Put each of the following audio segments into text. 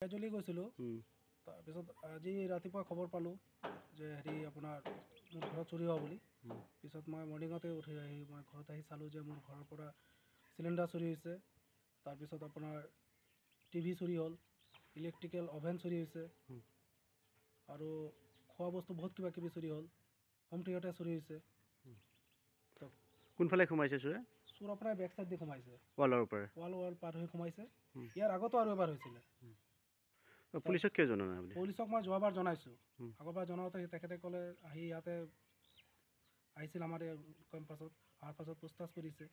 জ্বলি গৈছিলোঁ। তাৰপিছত আজি ৰাতিপুৱা খবৰ পালোঁ যে আপোনাৰ মোৰ ঘৰত চুৰি হোৱা বুলি। পিছত মই মৰ্ণিঙতে উঠি আহি মই ঘৰত আহি চালোঁ যে মোৰ ঘৰৰ পৰা চিলিণ্ডাৰ চুৰি হৈছে। তাৰপিছত আপোনাৰ টিভি চুৰি হ'ল, ইলেক্ট্ৰিকেল অভেন চুৰি হৈছে আৰু খোৱা বস্তু বহুত কিবা কিবি চুৰি হ'ল, হোম থিয়েটাৰ চুৰি হৈছে। কোনফালে সোমাইছে চোৰে? চোৰ আপোনাৰ বেক চাইড দি সোমাইছে, ৱালৰ পৰা ৱাল পাৰ হৈ সোমাইছে। ইয়াৰ আগতো আৰু এবাৰ হৈছিলে। পুলিচক কিয় জনা নাই? পুলিচক মই যোৱাবাৰ জনাইছোঁ। আগৰবাৰ জনাওঁতে তেখেতে ক'লে আহি ইয়াতে আহিছিল আমাৰ এই কেম্পাছত, অহাৰ পাছত পোষ্টাছ কৰিছে।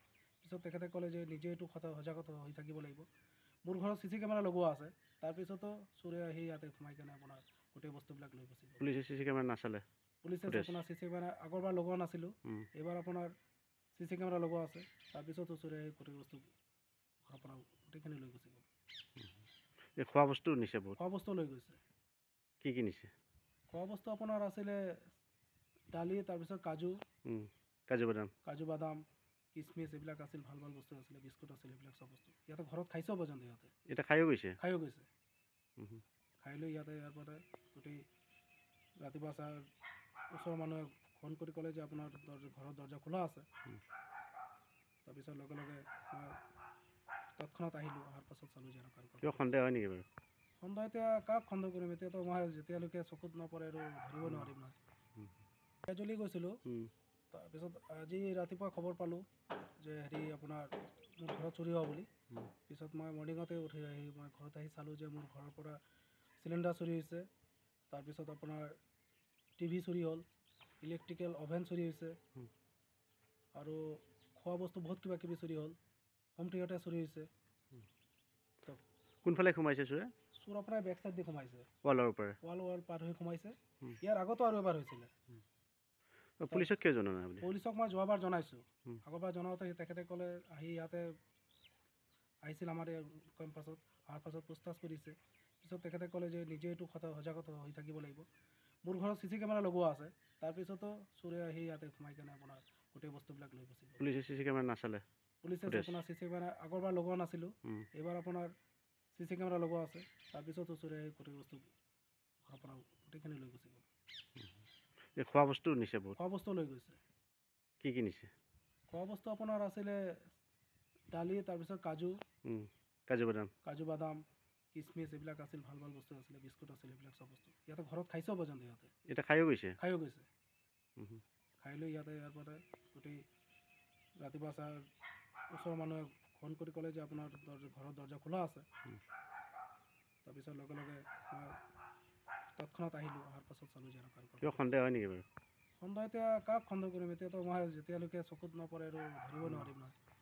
পিছত তেখেতে ক'লে যে নিজে এইটো সজাগত হৈ থাকিব লাগিব। মোৰ ঘৰত CC কেমেৰা লগোৱা আছে, তাৰপিছতো চোৰে আহি ইয়াতে সোমাই কেনে আপোনাৰ গোটেই বস্তুবিলাক লৈ গুচি গ'ল। পুলিচে CC কেমেৰা নাচালে? পুলিচে আপোনাৰ CC কেমেৰা আগৰবাৰ লগোৱা নাছিলোঁ, এইবাৰ আপোনাৰ CC কেমেৰা লগোৱা আছে। তাৰপিছতো চোৰে আহি গোটেই বস্তু ঘৰৰ পৰা গোটেইখিনি লৈ গুচি গ'ল। এই খোৱা বস্তু নিছে বহুত? খোৱা বস্তু লৈ গৈছে। কি নিছে? খোৱা বস্তু আপোনাৰ আছিলে দালি, তাৰপিছত কাজু বাদাম, কিচমিচ এইবিলাক আছিল, ভাল ভাল বস্তু আছিলে, বিস্কুট আছিল, এইবিলাক চব বস্তু ইয়াতে ঘৰত খাইছেও পৰ্যন্ত সিহঁতে। এতিয়া খায়ো গৈছে? খাই লৈ ইয়াতে ইয়াৰ পৰা গোটেই ৰাতিপুৱা ওচৰৰ মানুহে ফোন কৰি ক'লে যে আপোনাৰ ঘৰৰ দৰ্জা খোলা আছে। তাৰপিছত লগে লগে মই তৎক্ষণাত আহিলোঁ, অহাৰ পাছত চালোঁ যে কিয় সন্দেহ হয় নেকি বাৰু? সন্দেহ এতিয়া কাক সন্দেহ কৰিম? এতিয়াতো মই যেতিয়ালৈকে চকুত নপৰে আৰু ধৰিব নোৱাৰিম নহয়। জ্বলি গৈছিলোঁ। তাৰপিছত আজি ৰাতিপুৱা খবৰ পালোঁ যে আপোনাৰ মোৰ ঘৰত চুৰি হোৱা বুলি। পিছত মই মৰ্ণিঙতে উঠি আহি মই ঘৰত আহি চালোঁ যে মোৰ ঘৰৰ পৰা চিলিণ্ডাৰ চুৰি হৈছে। তাৰপিছত আপোনাৰ টিভি চুৰি হ'ল, ইলেক্ট্ৰিকেল অভেন চুৰি হৈছে আৰু খোৱা বস্তু বহুত কিবা কিবি চুৰি হ'ল, হোম থিয়েটাৰ চুৰি হৈছে। কোনফালে সোমাইছে চোৰে? চোৰ আপোনাৰ বেক চাইড দি সোমাইছে, ৱালৰ পৰা ৱাল পাৰ হৈ সোমাইছে। ইয়াৰ আগতো আৰু এবাৰ হৈছিলে। পুলিচক কিয় জনা নাই? পুলিচক মই যোৱাবাৰ জনাইছোঁ। আগৰবাৰ জনাওঁতে তেখেতে ক'লে আহি ইয়াতে আহিছিল আমাৰ এই কেম্পাছত, অহাৰ পাছত পোষ্টাছ কৰিছে। পিছত তেখেতে ক'লে যে নিজে এইটো সজাগত হৈ থাকিব লাগিব। মোৰ ঘৰত CC কেমেৰা লগোৱা আছে, তাৰপিছতো চোৰে আহি ইয়াতে সোমাই কেনে আপোনাৰ গোটেই বস্তুবিলাক লৈ গুচি গ'ল। পুলিচে CC কেমেৰা নাচালে? পুলিচে আপোনাৰ CC কেমেৰা আগৰবাৰ লগোৱা নাছিলোঁ, এইবাৰ আপোনাৰ CC কেমেৰা লগোৱা আছে। তাৰপিছতো চোৰে আহি গোটেই বস্তু ঘৰৰ পৰা গোটেইখিনি লৈ গুচি গ'ল। এই খোৱা বস্তু নিছে বহুত? খোৱা বস্তু লৈ গৈছে। কি নিছে? খোৱা বস্তু আপোনাৰ আছিলে দালি, তাৰপিছত কাজু বাদাম, কিচমিচ এইবিলাক আছিল, ভাল ভাল বস্তু আছিলে, বিস্কুট আছিল, এইবিলাক চব বস্তু ইয়াতে ঘৰত খাইছেও পৰ্যন্ত সিহঁতে। এতিয়া খায়ো গৈছে? খাই লৈ ইয়াতে ইয়াৰ পৰা গোটেই ৰাতিপুৱা ওচৰৰ মানুহে ফোন কৰি ক'লে যে আপোনাৰ ঘৰৰ দৰ্জা খোলা আছে। তাৰপিছত লগে লগে মই তৎক্ষণাত আহিলোঁ, অহাৰ পাছত চালোঁ যে কিয় সন্দেহ হয় নেকি বাৰু? সন্দেহ এতিয়া কাক সন্দেহ কৰিম? এতিয়াতো মই যেতিয়ালৈকে চকুত নপৰে আৰু ধৰিব নোৱাৰিম নহয়।